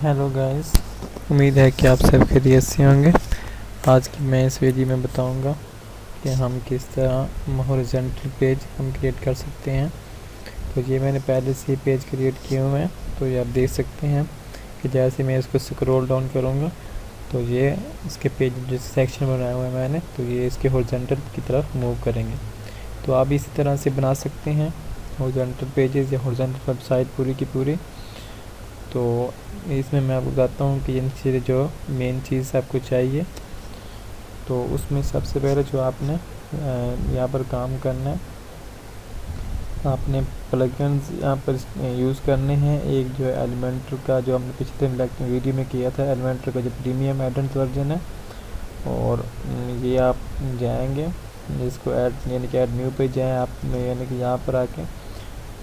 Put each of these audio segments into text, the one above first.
Hello guys, उम्मीद है कि आप सब खैरियत से होंगे। आज की मैं इस वीडियो में बताऊंगा कि हम किस तरह हॉरिजॉन्टल पेज हम क्रिएट कर सकते हैं। तो ये मैंने पहले से ही पेज क्रिएट किए हुए हैं, तो ये आप देख सकते हैं कि जैसे मैं इसको स्क्रॉल डाउन करूँगा तो ये इसके पेज जो सेक्शन बनाए हुए हैं मैंने, तो ये इसके हॉरिजॉन्टल की तरफ मूव करेंगे। तो आप इसी तरह से बना सकते हैं हॉरिजॉन्टल पेजेस या हॉरिजॉन्टल वेबसाइट पूरी की पूरी। तो इसमें मैं आपको बताता हूँ कि इनसे जो मेन चीज़ आपको चाहिए, तो उसमें सबसे पहले जो आपने यहाँ पर काम करना है, आपने प्लगइन्स यहाँ पर यूज़ करने हैं। एक जो है एलिमेंटर का, जो हमने पिछले वीडियो में किया था, एलिमेंटर का जो प्रीमियम एडवांस वर्जन है। और ये आप जाएंगे इसको ऐड यानी कि ऐड न्यू पे जाएँ आप, यानी कि यहाँ पर आके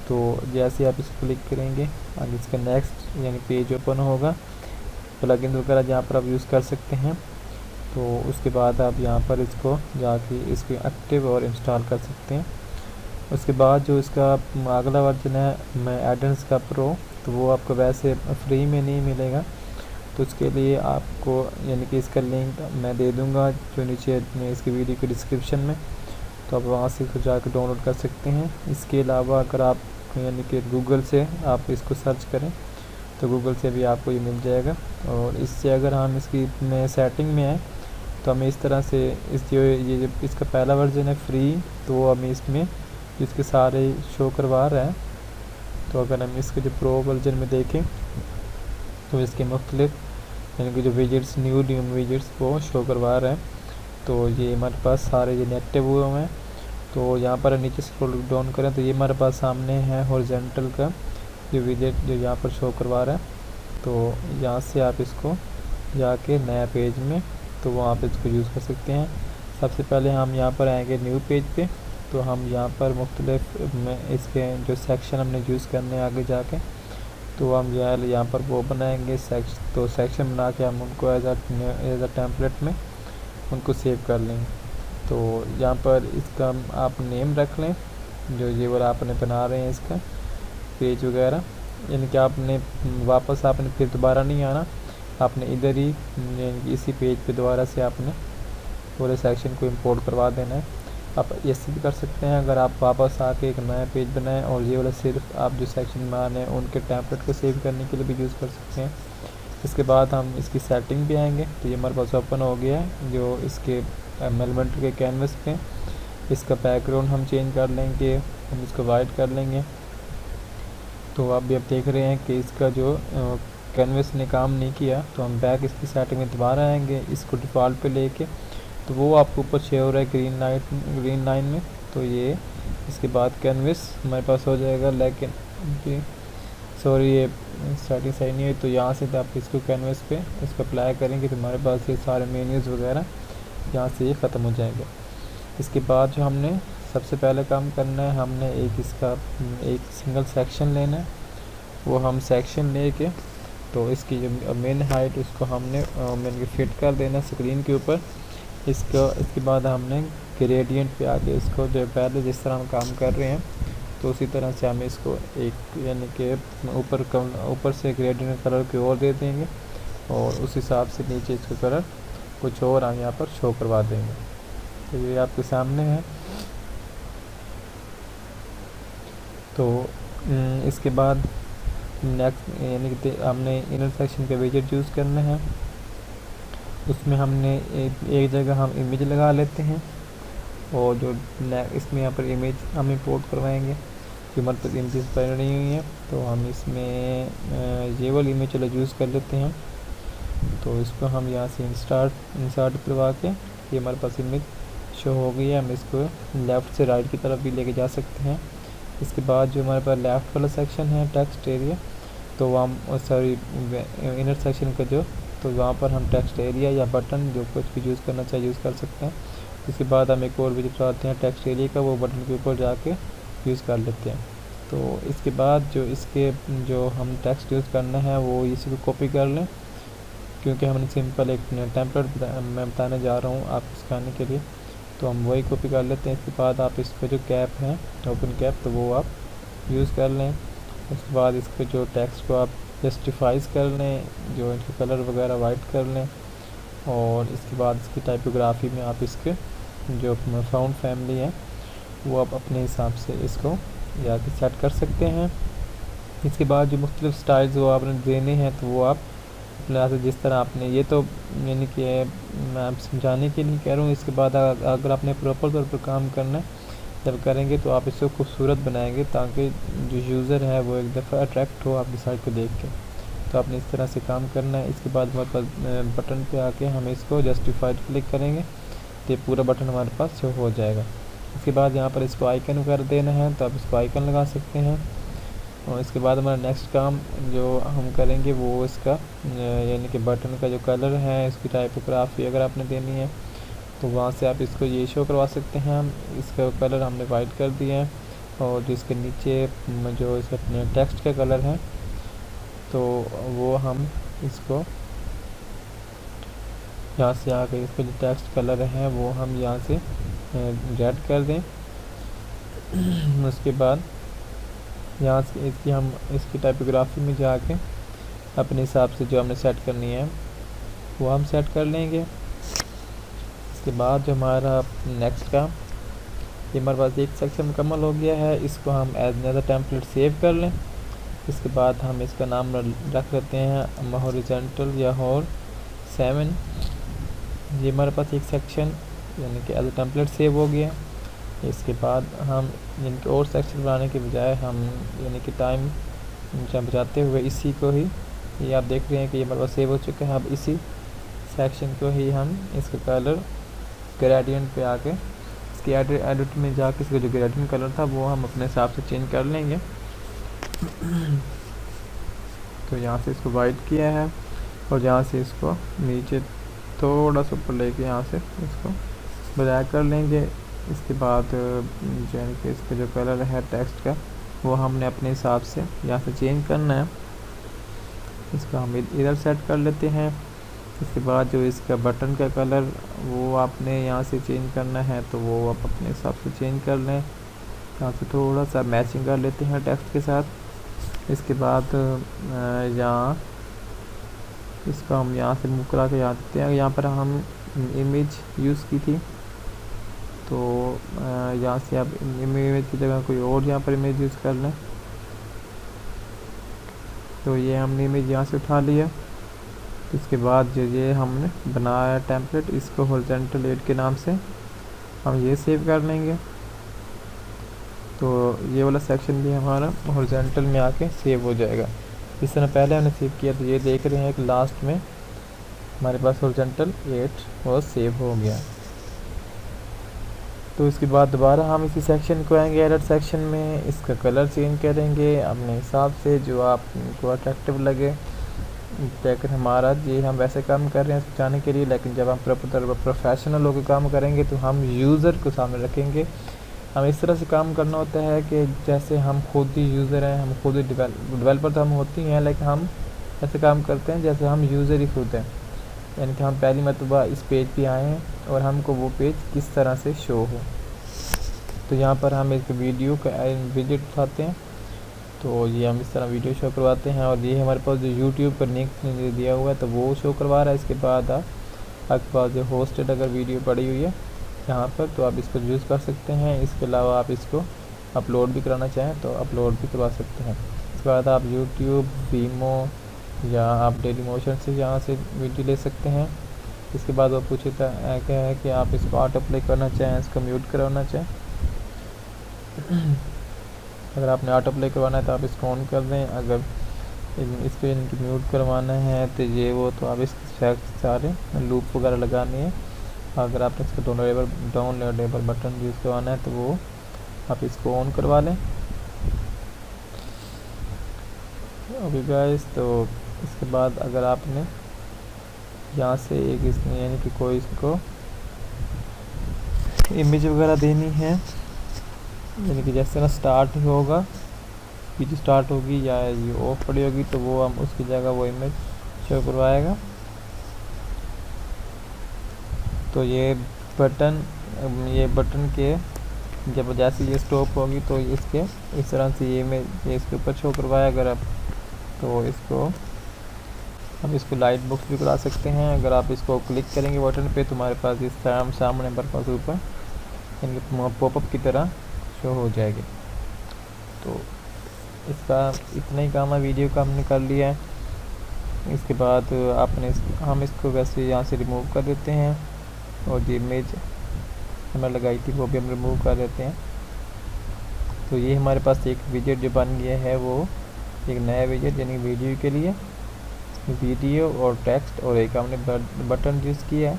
तो जैसे आप इसको क्लिक करेंगे आगे इसका नेक्स्ट यानी पेज ओपन होगा। प्लगइन वगैरह जहाँ पर आप यूज़ कर सकते हैं। तो उसके बाद आप यहाँ पर इसको जाके इसको एक्टिव और इंस्टॉल कर सकते हैं। उसके बाद जो इसका अगला वर्जन है मैं एडेंस का प्रो, तो वो आपको वैसे फ्री में नहीं मिलेगा। तो उसके लिए आपको यानी कि इसका लिंक मैं दे दूँगा जो नीचे इसकी वीडियो के डिस्क्रिप्शन में, तो आप वहाँ से इसको जाकर डाउनलोड कर सकते हैं। इसके अलावा अगर आप यानी कि गूगल से आप इसको सर्च करें तो गूगल से भी आपको ये मिल जाएगा। और इससे अगर हम इसकी में सेटिंग में आए तो हमें इस तरह से इस जो ये इसका पहला वर्जन है फ्री, तो हमें इसमें इसके सारे शो करवा रहा है। तो अगर हम इसके जो प्रो वर्जन में देखें तो इसके मुख्तलिफ यानी कि जो विजेट्स न्यू विजेट्स वो शो करवा रहा है। तो ये हमारे पास सारे ये एक्टिव हुए हैं। तो यहाँ पर नीचे स्क्रॉल डाउन करें तो ये हमारे पास सामने है हॉरिजॉन्टल का जो विजेट जो यहाँ पर शो करवा रहा है। तो यहाँ से आप इसको जाके नया पेज में तो वहाँ पे इसको यूज़ कर सकते हैं। सबसे पहले हम यहाँ पर आएंगे न्यू पेज पे, तो हम यहाँ पर मुख्तलिफ में इसके जो सेक्शन हमने यूज़ करने हैं आगे जाके, तो हम यहाँ पर वो बनाएंगे तो सेक्शन बना के हम उनको एज अ टेम्पलेट में उनको सेव कर लेंगे। तो यहाँ पर इसका आप नेम रख लें जो ये वाला आपने बना रहे हैं इसका पेज वगैरह, यानी कि आपने वापस आपने फिर दोबारा नहीं आना, आपने इधर ही यानी कि इसी पेज पे दोबारा से आपने पूरे सेक्शन को इंपोर्ट करवा देना है। आप ऐसे भी कर सकते हैं, अगर आप वापस आके एक नया पेज बनाएं और ये वाला सिर्फ आप जो सेक्शन बनाने हैं उनके टेम्पलेट को सेव करने के लिए भी यूज़ कर सकते हैं। इसके बाद हम इसकी सेटिंग पे आएंगे तो ये हमारे पास ओपन हो गया है जो इसके एलिमेंटर के कैनवस पे। इसका बैकग्राउंड हम चेंज कर लेंगे, हम इसको वाइट कर लेंगे। तो आप भी अब देख रहे हैं कि इसका जो कैनवस ने काम नहीं किया, तो हम बैक इसकी सेटिंग में दोबारा आएंगे इसको डिफ़ॉल्ट पे लेके, तो वो आपको ऊपर शो हो रहा है ग्रीन लाइन में। तो ये इसके बाद कैनवस हमारे पास हो जाएगा, लेकिन जी सॉरी ये सेटिंग सही नहीं है। तो यहाँ से आप इसको कैनवस पे इसको अप्लाई करेंगे तो हमारे पास ये सारे मेन्यूज़ वगैरह यहाँ से ये ख़त्म हो जाएगा। इसके बाद जो हमने सबसे पहले काम करना है, हमने एक सिंगल सेक्शन लेना है। वो हम सेक्शन लेके तो इसकी जो मेन हाइट उसको हमने मेन फिट कर देना स्क्रीन के ऊपर। इसके बाद हमने ग्रेडियंट पे आके इसको जो पहले जिस तरह हम काम कर रहे हैं तो उसी तरह से हम इसको एक यानी कि ऊपर से ग्रेडियंट कलर की और दे देंगे और उस हिसाब से नीचे इसका कलर कुछ और हम यहाँ पर शो करवा देंगे। तो ये आपके सामने है। तो इसके बाद नेक्स्ट यानी कि हमने इनर सेक्शन के विजेट यूज़ करने हैं। उसमें हमने एक जगह हम इमेज लगा लेते हैं और जो इसमें यहाँ पर इमेज हम इंपोर्ट करवाएंगे जो हमारे पास इमेजेस पड़ी हुई हैं। तो हम इसमें ये वाली इमेज चलो यूज़ कर लेते हैं। तो इसको हम यहाँ से इंसर्ट करवा के ये हमारे पास इमेज शो हो गई है। हम इसको लेफ़्ट से राइट की तरफ भी लेके जा सकते हैं। इसके बाद जो हमारे पास लेफ़्ट वाला सेक्शन है टेक्स्ट एरिया, तो हम सॉरी इनर सेक्शन का जो, तो वहाँ पर हम टेक्स्ट एरिया या बटन जो कुछ भी यूज़ करना चाहिए यूज़ कर सकते हैं। इसके बाद हम एक और विजिट आते हैं टेक्स्ट एरिया का, वो बटन के ऊपर जाके यूज़ कर लेते हैं। तो इसके बाद जो हम टेक्स्ट यूज़ करना है वो इसी को कॉपी कर लें, क्योंकि हमने सिंपल एक टेम्पलेट मैं बताने जा रहा हूँ आप सिखाने के लिए, तो हम वही कॉपी कर लेते हैं। इसके बाद आप इसको जो कैप है ओपन कैप, तो वो आप यूज़ कर लें। उसके बाद इसके जो टेक्स्ट को आप जस्टिफाइज कर लें, जो इनके कलर वगैरह वाइट कर लें, और इसके बाद इसकी टाइपोग्राफी में आप इसके जो फाउंड फैमिली है वो आप अपने हिसाब से इसको जाके सेट कर सकते हैं। इसके बाद जो मुख्तलिफ स्टाइल्स वो आपने देने हैं तो वो आप अपने से जिस तरह आपने ये तो यानी कि मैं आप समझाने के लिए कह रहा हूँ। इसके बाद अगर आपने प्रॉपर तौर पर काम करना है जब करेंगे तो आप इसको खूबसूरत बनाएंगे ताकि जो यूज़र है वो एक दफ़ा अट्रैक्ट हो आपकी साइट को देख के। तो आपने इस तरह से काम करना है। इसके बाद हमारे पास बटन पे आके हम इसको जस्टिफाइड क्लिक करेंगे तो पूरा बटन हमारे पास शो हो जाएगा। इसके बाद यहाँ पर इसको आइकन वगैरह देना है तो आप इसको आइकन लगा सकते हैं। और इसके बाद हमारा नेक्स्ट काम जो हम करेंगे वो इसका यानी कि बटन का जो कलर है इसकी टाइपोग्राफी अगर आपने देनी है तो वहाँ से आप इसको ये शो करवा सकते हैं। इसका कलर हमने वाइट कर दिया है, और जो इसके नीचे जो इसका टेक्स्ट का कलर है तो वो हम इसको यहाँ से आकर इसका जो टेक्स्ट कलर है वो हम यहाँ से रेड कर दें। उसके बाद यहाँ से इसकी हम इसकी टाइपोग्राफी में जाके अपने हिसाब से जो हमने सेट करनी है वो हम सेट कर लेंगे। इसके बाद जो हमारा नेक्स्ट का ये हमारे पास एक सेक्शन मुकम्मल हो गया है, इसको हम एज अ टेम्पलेट सेव कर लें। इसके बाद हम इसका नाम रख लेते हैं हॉरिजॉन्टल या हॉर 7। ये हमारे पास एक सेक्शन यानी कि एज अ टेम्पलेट सेव हो गया। इसके बाद हम यानी कि और सेक्शन बनाने के बजाय हम यानी कि टाइम बचाते हुए इसी को ही ये आप देख रहे हैं कि ये हमारे पास सेव हो चुका है। अब इसी सेक्शन को ही हम इसका कलर ग्रेडियंट पे आके इसके एडिट में जाके इसका जो ग्रेडियंट कलर था वो हम अपने हिसाब से चेंज कर लेंगे। तो यहाँ से इसको वाइट किया है और यहाँ से इसको नीचे थोड़ा सा ऊपर लेके यहाँ से इसको ब्लैक कर लेंगे। इसके बाद यानी कि इसका जो कलर है टेक्स्ट का वो हमने अपने हिसाब से यहाँ से चेंज करना है। इसको हम इधर सेट कर लेते हैं। इसके बाद जो इसका बटन का कलर वो आपने यहाँ से चेंज करना है तो वो आप अपने हिसाब से चेंज कर लें। यहाँ से थोड़ा सा मैचिंग कर लेते हैं टेक्स्ट के साथ। इसके बाद यहाँ इसको हम यहाँ से मूव करा के यहाँ देते हैं। यहाँ पर हम इमेज यूज़ की थी तो यहाँ से आप इमेज की जगह कोई और यहाँ पर इमेज यूज़ कर लें। तो ये हमने इमेज यहाँ से उठा लिया। इसके बाद जो ये हमने बनाया टेम्पलेट इसको हॉरिजॉन्टल 8 के नाम से हम ये सेव कर लेंगे। तो ये वाला सेक्शन भी हमारा हॉरिजॉन्टल में आके सेव हो जाएगा। इस तरह पहले हमने सेव किया तो ये देख रहे हैं कि लास्ट में हमारे पास हॉरिजॉन्टल 8 और सेव हो गया। तो इसके बाद दोबारा हम इसी सेक्शन को आएंगे एडिट सेक्शन में, इसका कलर चेंज करेंगे अपने हिसाब से जो आपको अट्रैक्टिव लगे। लेकिन हमारा ये हम वैसे काम कर रहे हैं समझाने के लिए, लेकिन जब हम प्रोफेशनल होकर काम करेंगे तो हम यूज़र को सामने रखेंगे। हम इस तरह से काम करना होता है कि जैसे हम खुद ही यूज़र हैं, हम खुद ही डेवलपर तो हम होती हैं लेकिन हम ऐसे काम करते हैं जैसे हम यूज़र ही खुद हैं। यानी कि हम पहली मरतबा इस पेज पे आए हैं और हमको वो पेज किस तरह से शो हो। तो यहाँ पर हम एक वीडियो का विजिट उठाते हैं तो ये हम इस तरह वीडियो शो करवाते हैं। और ये हमारे पास जो यूट्यूब पर लिंक दिया हुआ है तो वो शो करवा रहा है। इसके बाद आपके पास जो होस्टेड अगर वीडियो पड़ी हुई है यहाँ पर तो आप इसको यूज़ कर सकते हैं। इसके अलावा आप इसको अपलोड भी कराना चाहें तो अपलोड भी करवा सकते हैं। इसके बाद आप यूट्यूब, वीमो या आप डेली मोशन से यहाँ से वीडियो ले सकते हैं। इसके बाद वो पूछता है क्या है कि आप इसको ऑटो प्ले करना चाहें, इसको म्यूट करवाना चाहें। अगर आपने ऑटो प्ले करवाना है तो आप इसको ऑन कर दें। अगर इसको इनकी म्यूट करवाना है तो ये वो तो आप इसके सारे लूप वगैरह लगानी है। अगर आपने इसको डाउनलोडेबल बटन यूज़ करवाना है तो वो आप इसको ऑन करवा लें। ओके गाइस, तो इसके बाद अगर आपने यहाँ से एक इसमें यानी कि कोई इसको इमेज वगैरह देनी है, यानी कि जैसे ना स्टार्ट होगा स्पीच स्टार्ट होगी या ये ऑफ पड़ी होगी तो वो हम उसकी जगह वो इमेज शो करवाएगा। तो ये बटन के जब जैसे ये स्टॉप होगी तो इसके इस तरह से ये इमेज इसके ऊपर शो करवाएगा। अगर आप तो इसको हम इसको लाइट बॉक्स भी करा सकते हैं। अगर आप इसको क्लिक करेंगे बटन पे तो हमारे पास इस सामने हमारे पास ऊपर इनके पॉपअप की तरह शो हो जाएगी। तो इसका इतना ही काम है, वीडियो का हमने कर लिया है। इसके बाद हम इसको वैसे यहाँ से रिमूव कर देते हैं और जो इमेज हमें लगाई थी वो भी हम रिमूव कर देते हैं। तो ये हमारे पास एक विजेट जो बन गया है, वो एक नया विजेट यानी वीडियो के लिए वीडियो और टेक्स्ट, और एक हमने बटन यूज़ किया है।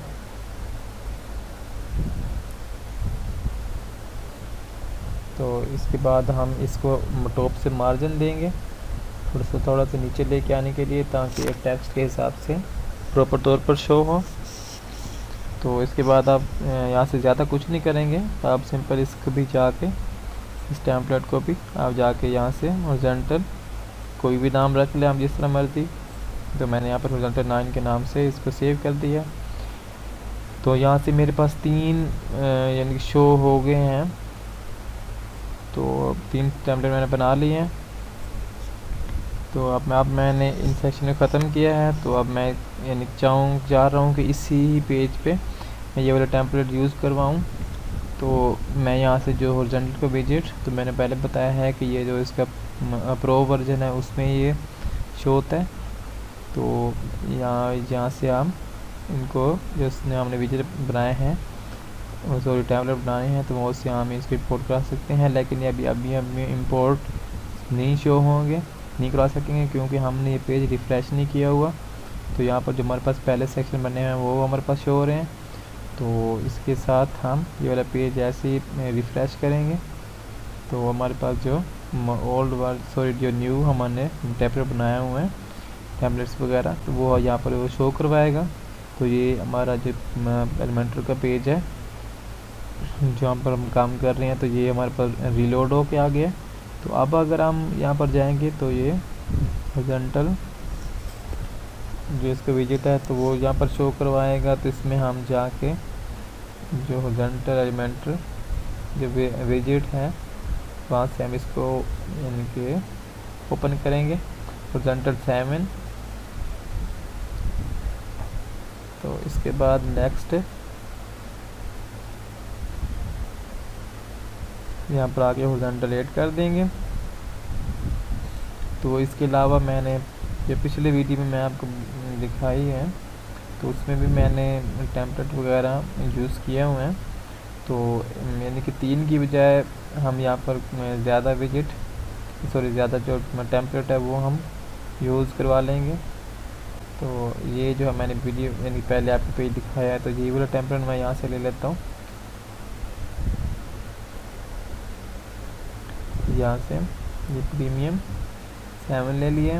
तो इसके बाद हम इसको टॉप से मार्जिन देंगे थोड़ा सा नीचे लेके आने के लिए, ताकि ये टेक्स्ट के हिसाब से प्रॉपर तौर पर शो हो। तो इसके बाद आप यहाँ से ज़्यादा कुछ नहीं करेंगे, आप सिंपल इसको भी जाके इस टेम्पलेट को भी आप जाके यहाँ से हॉरिजॉन्टल कोई भी नाम रख लें आप जिस तरह मर्जी। तो मैंने यहाँ पर हॉरिजॉन्टल 9 के नाम से इसको सेव कर दिया। तो यहाँ से मेरे पास 3 यानी शो हो गए हैं। तो 3 टेम्पलेट मैंने बना लिए हैं। तो अब मैंने इन सेक्शन को ख़त्म किया है। तो अब मैं यानी चाह रहा हूँ कि इसी पेज पे मैं ये वाला टेम्पलेट यूज़ करवाऊँ। तो मैं यहाँ से जो हॉरिजॉन्टल को विजेट, तो मैंने पहले बताया है कि ये जो इसका प्रो वर्जन है उसमें ये शो होता है। तो यहाँ से हम इनको जो हमने विजेट बनाए हैं, सॉरी टेम्पलेट बनाए हैं, तो वो से हम इसको इंपोर्ट करा सकते हैं। लेकिन अभी हमें इंपोर्ट नहीं शो होंगे, नहीं करा सकेंगे, क्योंकि हमने ये पेज रिफ़्रेश नहीं किया हुआ। तो यहाँ पर जो हमारे पास पहले सेक्शन बने हैं वो हमारे पास शो हो रहे हैं। तो इसके साथ हम ये वाला पेज ऐसे ही रिफ़्रेश करेंगे तो हमारे पास जो जो न्यू हमने टेम्पलेट बनाए हुए हैं टेम्पलेट्स वगैरह, तो वो यहाँ पर वो शो करवाएगा। तो ये हमारा जो एलिमेंटर का पेज है जहाँ पर हम काम कर रहे हैं, तो ये हमारे पास रीलोड हो के आ गया। तो अब अगर हम यहाँ पर जाएंगे तो ये हॉरिजॉन्टल जो इसका विजेट है तो वो यहाँ पर शो करवाएगा। तो इसमें हम जाके जो हॉरिजॉन्टल एलिमेंटर जो विजेट है वहाँ से हम इसको यानी कि ओपन करेंगे हॉरिजॉन्टल 7। तो इसके बाद नेक्स्ट यहाँ पर आके हॉरिजॉन्टल 8 कर देंगे। तो इसके अलावा मैंने जो पिछले वीडियो में मैं आपको दिखाई है तो उसमें भी मैंने टेम्पलेट वगैरह यूज़ किए हुए हैं। तो यानी कि 3 की बजाय हम यहाँ पर ज़्यादा ज़्यादा जो टेम्पलेट है वो हम यूज़ करवा लेंगे। तो ये जो है मैंने वीडियो यानी पहले आपको पेज दिखाया है, तो ये वाला टेम्पलेट मैं यहाँ से ले लेता हूँ। यहाँ से ये प्रीमियम 7 ले लिए,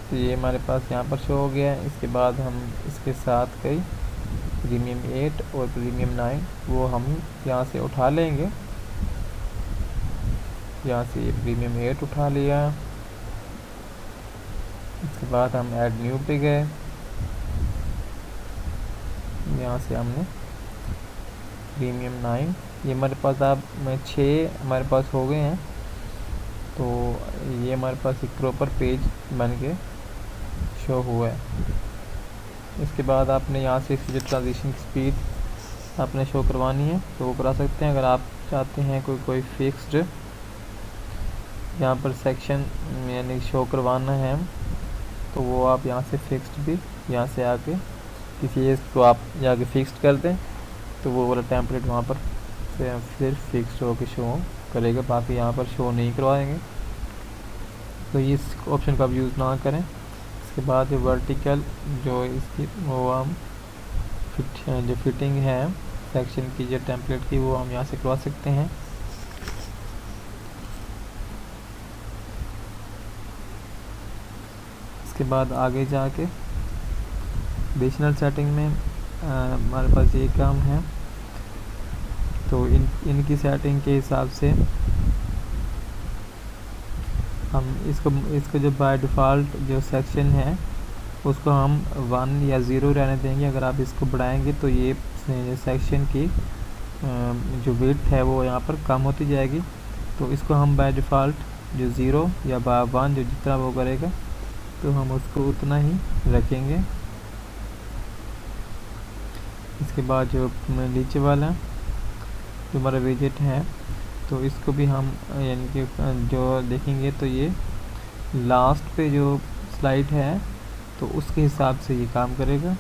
तो ये हमारे पास यहाँ पर शो हो गया है। इसके बाद हम इसके साथ कई प्रीमियम 8 और प्रीमियम 9 वो हम यहाँ से उठा लेंगे। यहाँ से ये प्रीमियम 8 उठा लिया। इसके बाद हम ऐड न्यू पे गए, यहाँ से हमने प्रीमियम 9 ये हमारे पास अब 6 हमारे पास हो गए हैं। तो ये हमारे पास एक प्रॉपर पेज बन के शो हुआ है। इसके बाद आपने यहाँ से जो ट्रांजिशन की स्पीड आपने शो करवानी है तो वो करा सकते हैं। अगर आप चाहते हैं कोई फिक्स्ड यहाँ पर सेक्शन यानी शो करवाना है तो वो आप यहाँ से फिक्स्ड भी यहाँ से आके किसी एक को आप जाके फिक्स्ड कर दें तो वो वाला टेम्पलेट वहाँ पर फिर फिक्स्ड होकर शो करेगा, बाकी यहाँ पर शो नहीं करवाएंगे। तो इस ऑप्शन का आप यूज़ ना करें। इसके बाद जो वर्टिकल जो इसकी वो हम जो फिटिंग है सेक्शन की जो टेम्पलेट की वो हम यहाँ से करवा सकते हैं। इसके बाद आगे जाके एडिशनल सेटिंग में हमारे पास ये काम है। तो इनकी सेटिंग के हिसाब से हम इसको जो बाय डिफ़ॉल्ट जो सेक्शन है उसको हम 1 या 0 रहने देंगे। अगर आप इसको बढ़ाएंगे तो ये सेक्शन की जो विड्थ है वो यहाँ पर कम होती जाएगी। तो इसको हम बाय डिफ़ॉल्ट जो 0 या 1 जो जितना वो करेगा तो हम उसको उतना ही रखेंगे। इसके बाद जो नीचे वाला जो हमारा विजेट है तो इसको भी हम यानी कि जो देखेंगे तो ये लास्ट पे जो स्लाइड है तो उसके हिसाब से ये काम करेगा,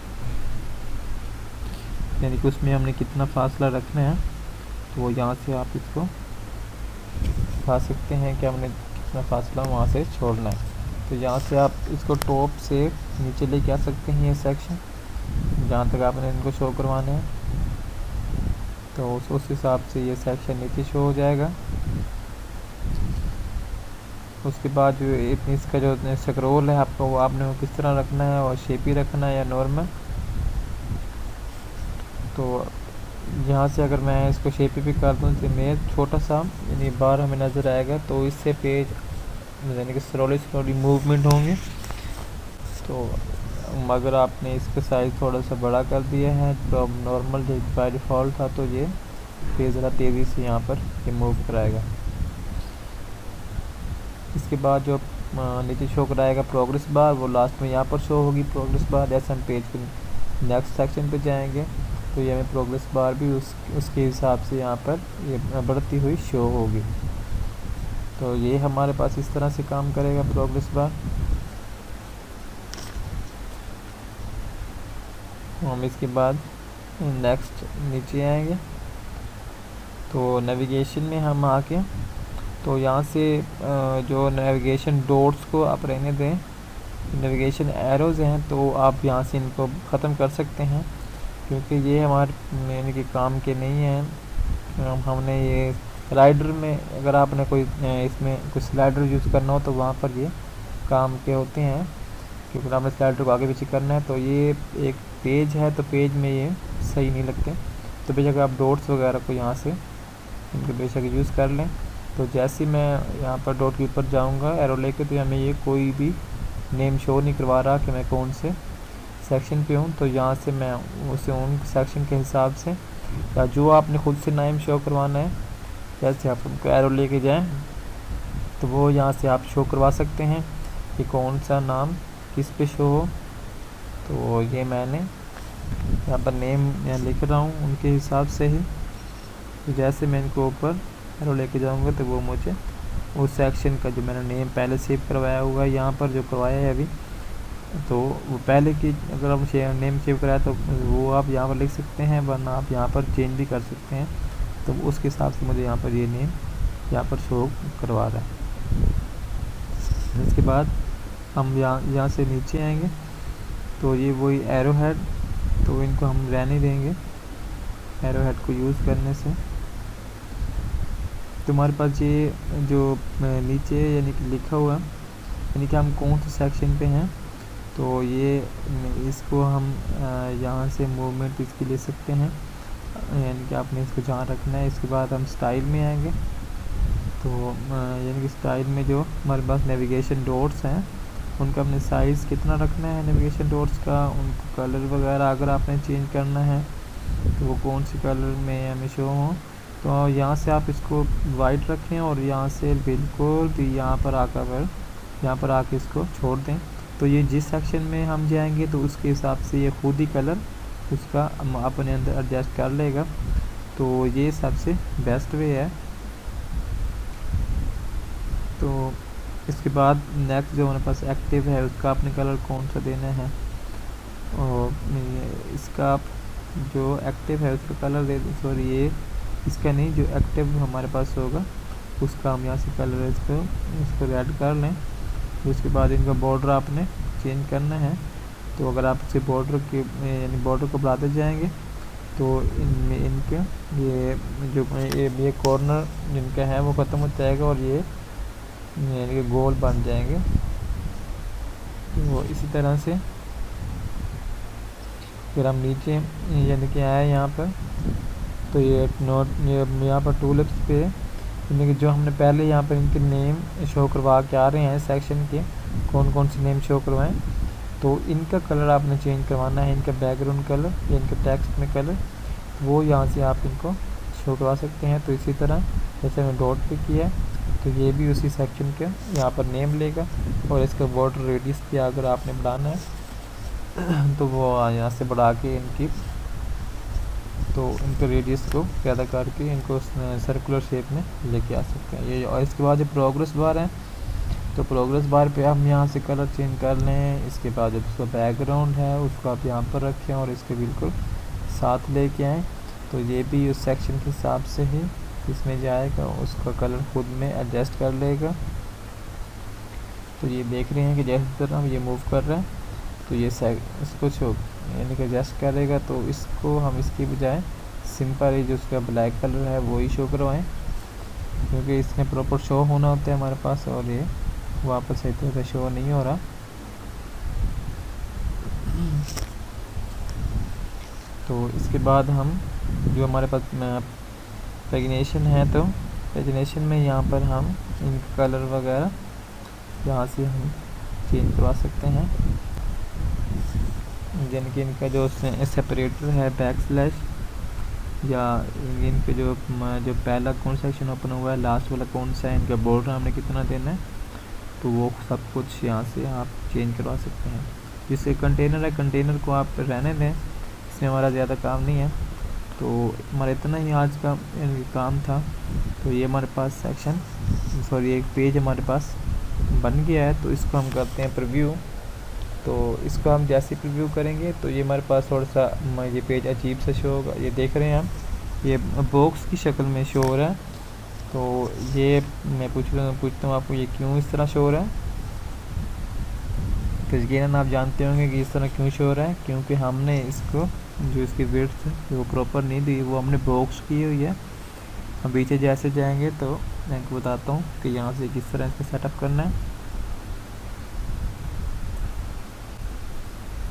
यानी कि उसमें हमने कितना फासला रखना है तो वो यहाँ से आप इसको दिखा सकते हैं कि हमने कितना फासला वहाँ से छोड़ना है। तो यहाँ से आप इसको टॉप से नीचे लेके आ सकते हैं, ये सेक्शन जहाँ तक आपने इनको शो करवाना है तो उस हिसाब से ये सेक्शन नीचे शो हो जाएगा। उसके बाद जो इतनी इसका जो स्क्रॉल है आपको वो आपने वो किस तरह रखना है, और शेप ही रखना है या नॉर्मल। तो यहाँ से अगर मैं इसको शेप भी कर दूँ तो मैं छोटा सा यानी बार हमें नज़र आएगा तो इससे पेज यानी कि स्लोली मूवमेंट होंगे। तो अगर आपने इसका साइज़ थोड़ा सा बड़ा कर दिया है तो अब नॉर्मल जो बाय डिफ़ॉल्ट था तो ये पेज ज़रा तेज़ी से यहाँ पर ये मूव कराएगा। इसके बाद जो नीचे शो कराएगा प्रोग्रेस बार वो लास्ट में यहाँ पर शो होगी प्रोग्रेस बार। जैसे हम पेज के नेक्स्ट सेक्शन पे जाएंगे तो ये हमें प्रोग्रेस बार भी उसके हिसाब से यहाँ पर ये बढ़ती हुई शो होगी। तो ये हमारे पास इस तरह से काम करेगा प्रोग्रेस बार। हम इसके बाद नेक्स्ट नीचे आएंगे तो नेविगेशन में हम आके तो यहाँ से जो नेविगेशन डॉट्स को आप रहने दें, नेविगेशन एरोज़ हैं तो आप यहाँ से इनको ख़त्म कर सकते हैं क्योंकि ये हमारे यानी कि काम के नहीं हैं। हमने ये राइडर में अगर आपने कोई इसमें कोई स्लाइडर यूज़ करना हो तो वहाँ पर ये काम के होते हैं, क्योंकि आपने स्लाइडर को आगे पीछे करना है। तो ये एक पेज है तो पेज में ये सही नहीं लगते, तो बेशक आप डॉट्स वगैरह को यहाँ से इनको बेशक यूज़ कर लें। तो जैसे मैं यहाँ पर डॉट के ऊपर जाऊँगा एरो लेके तो हमें ये कोई भी नेम शो नहीं करवा रहा कि मैं कौन से सेक्शन पे हूँ। तो यहाँ से मैं उसे उन सेक्शन के हिसाब से या जो आपने खुद से नेम शो करवाना है, जैसे आप उनको एरो लेके जाएं तो वो यहाँ से आप शो करवा सकते हैं कि कौन सा नाम किस पे शो हो। तो ये मैंने यहाँ पर नेम मैं लिख रहा हूँ उनके हिसाब से ही। तो जैसे मैं इनको ऊपर एरो लेके जाऊँगा तो वो मुझे उस सेक्शन का जो मैंने नेम पहले सेव करवाया होगा यहाँ पर जो करवाया है अभी, तो वो पहले की अगर आप नेम सेव कराया तो वो आप यहाँ पर लिख सकते हैं, वरना आप यहाँ पर चेंज भी कर सकते हैं। तो उसके हिसाब से मुझे यहाँ पर ये नेम यहाँ पर शो करवा रहा है। इसके बाद हम यहाँ से नीचे आएंगे तो ये वही एरो हेड, तो इनको हम रहने देंगे एरो हेड को यूज़ करने से। तो हमारे पास ये जो नीचे यानी कि लिखा हुआ यानी कि हम कौन से सेक्शन पे हैं, तो ये इसको हम यहाँ से मूवमेंट इसकी ले सकते हैं, यानी कि आपने इसको जहाँ रखना है। इसके बाद हम स्टाइल में आएंगे तो यानी कि स्टाइल में जो हमारे पास नेविगेशन डॉट्स हैं उनका हमने साइज़ कितना रखना है नेविगेशन डॉट्स का, उनको कलर वगैरह अगर आपने चेंज करना है तो वो कौन सी कलर में हमें शो हो। तो यहाँ से आप इसको वाइट रखें और यहाँ से बिल्कुल भी यहाँ पर आके इसको छोड़ दें। तो ये जिस सेक्शन में हम जाएंगे तो उसके हिसाब से ये खुद ही कलर उसका अपने अंदर एडजस्ट कर लेगा। तो ये सबसे बेस्ट वे है। तो इसके बाद नेक्स्ट जो हमारे पास एक्टिव है उसका आपने कलर कौन सा देना है, और इसका जो एक्टिव है उसका कलर दे, सॉरी ये इसका नहीं, जो एक्टिव हमारे पास होगा उसका हम यहाँ से कलर इसको रेड कर लें। उसके बाद इनका बॉर्डर आपने चेंज करना है। तो अगर आप इसे बॉर्डर के यानी बॉर्डर को बढ़ाते जाएंगे तो इनमें इनके ये कॉर्नर जिनका है वो ख़त्म हो जाएगा और ये यानी कि गोल बन जाएंगे। तो इसी तरह से फिर हम नीचे यानी कि आए यहाँ पर तो ये यहाँ पर टूलिप्स पे यानी कि जो हमने पहले यहाँ पर इनके नेम शो करवा के आ रहे हैं सेक्शन के, कौन कौन से नेम शो करवाएं, तो इनका कलर आपने चेंज करवाना है, इनका बैकग्राउंड कलर या इनके टेक्स्ट में कलर, वो यहाँ से आप इनको शो करवा सकते हैं। तो इसी तरह जैसे हमने डॉट पे किया तो ये भी उसी सेक्शन के यहाँ पर नेम लेगा, और इसका बॉर्डर रेडियस भी अगर आपने बढ़ाना है तो वो यहाँ से बढ़ा के इनके रेडियस को ज़्यादा करके इनको सर्कुलर शेप में लेके आ सकते हैं ये। और इसके बाद जो प्रोग्रेस बार है, तो प्रोग्रेस बार पे हम यहाँ से कलर चेंज कर लें। इसके बाद जो उसका बैकग्राउंड है उसको आप यहाँ पर रखें और इसके बिल्कुल साथ लेके आएँ। तो ये भी उस सेक्शन के हिसाब से ही इसमें जाएगा, उसका कलर खुद में एडजस्ट कर लेगा। तो ये देख रहे हैं कि जैसे तरह ये मूव कर रहा है, तो ये इसको शो यानी कि एडजस्ट करेगा। तो इसको हम इसकी बजाय सिंपल ही जो उसका ब्लैक कलर है वो ही शो करवाएं, क्योंकि इसमें प्रॉपर शो होना होता है हमारे पास, और ये वापस सही तरह से शो नहीं हो रहा। तो इसके बाद हम जो हमारे पास पैगिनेशन है, तो पैगिनेशन में यहाँ पर हम इनका कलर वगैरह यहाँ से हम चेंज करवा सकते हैं। यानी कि इनका जो सेपरेटर है बैक स्लैश, या इनके जो पहला कौन सा सेक्शन ओपन हुआ है, लास्ट वाला कौन सा है, इनका बॉर्डर हमने कितना देना है, तो वो सब कुछ यहाँ से आप चेंज करवा सकते हैं। जिससे कंटेनर है, कंटेनर को आप रहने दें, इसमें हमारा ज़्यादा काम नहीं है। तो हमारा इतना ही आज का काम था। तो ये हमारे पास सेक्शन एक पेज हमारे पास बन गया है। तो इसको हम करते हैं प्रीव्यू। तो इसको हम जैसे प्रीव्यू करेंगे तो ये हमारे पास थोड़ा सा ये पेज अजीब सा शो होगा। ये देख रहे हैं हम, ये बॉक्स की शक्ल में शो हो रहा है। तो ये मैं पूछता हूँ आपको, ये क्यों इस तरह शो हो रहा है? तो यकीनन आप जानते होंगे कि इस तरह क्यों शो हो रहा है, क्योंकि हमने इसको जो इसकी विड्थ वो प्रॉपर नहीं दी, वो हमने बॉक्स की हुई है। हम पीछे जैसे जाएंगे तो मैं आपको बताता हूँ कि यहाँ से किस तरह इसका सेटअप करना है।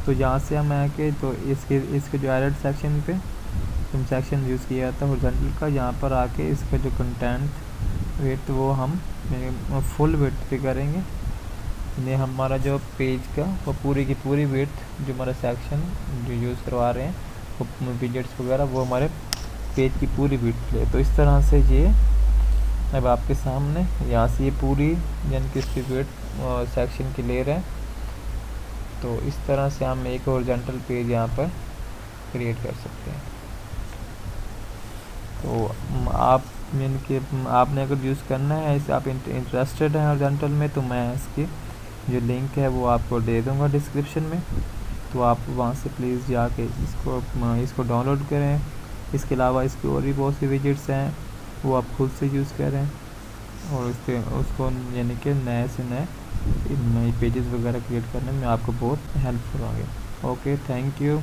तो यहाँ से हम आके तो इसके जो एडिट सेक्शन पे हम सेक्शन यूज़ किया था हॉरिजॉन्टल का, यहाँ पर आके इसका जो कंटेंट विड्थ वो हम फुल विड्थ पे करेंगे। ये हमारा जो पेज का वो पूरी की पूरी विड्थ जो हमारा सेक्शन जो यूज़ करवा रहे हैं वो विजेट्स वगैरह, वो हमारे पेज की पूरी विड्थ ले। तो इस तरह से ये अब आपके सामने यहाँ से ये पूरी यानी कि इसकी विड्थ सेक्शन की ले रहे हैं। तो इस तरह से हम एक हॉरिजॉन्टल पेज यहाँ पर क्रिएट कर सकते हैं। तो आप यानी कि आपने अगर यूज़ करना है, इस आप इंटरेस्टेड हैं हॉरिजॉन्टल में, तो मैं इसकी जो लिंक है वो आपको दे दूँगा डिस्क्रिप्शन में। तो आप वहाँ से प्लीज़ जाके इसको डाउनलोड करें। इसके अलावा इसके और भी बहुत से विजेट्स हैं, वो आप खुद से यूज़ करें और उसको यानी कि नए से नए पेजेस वगैरह क्रिएट करने में आपको बहुत हेल्पफुल होंगे। Okay, thank you.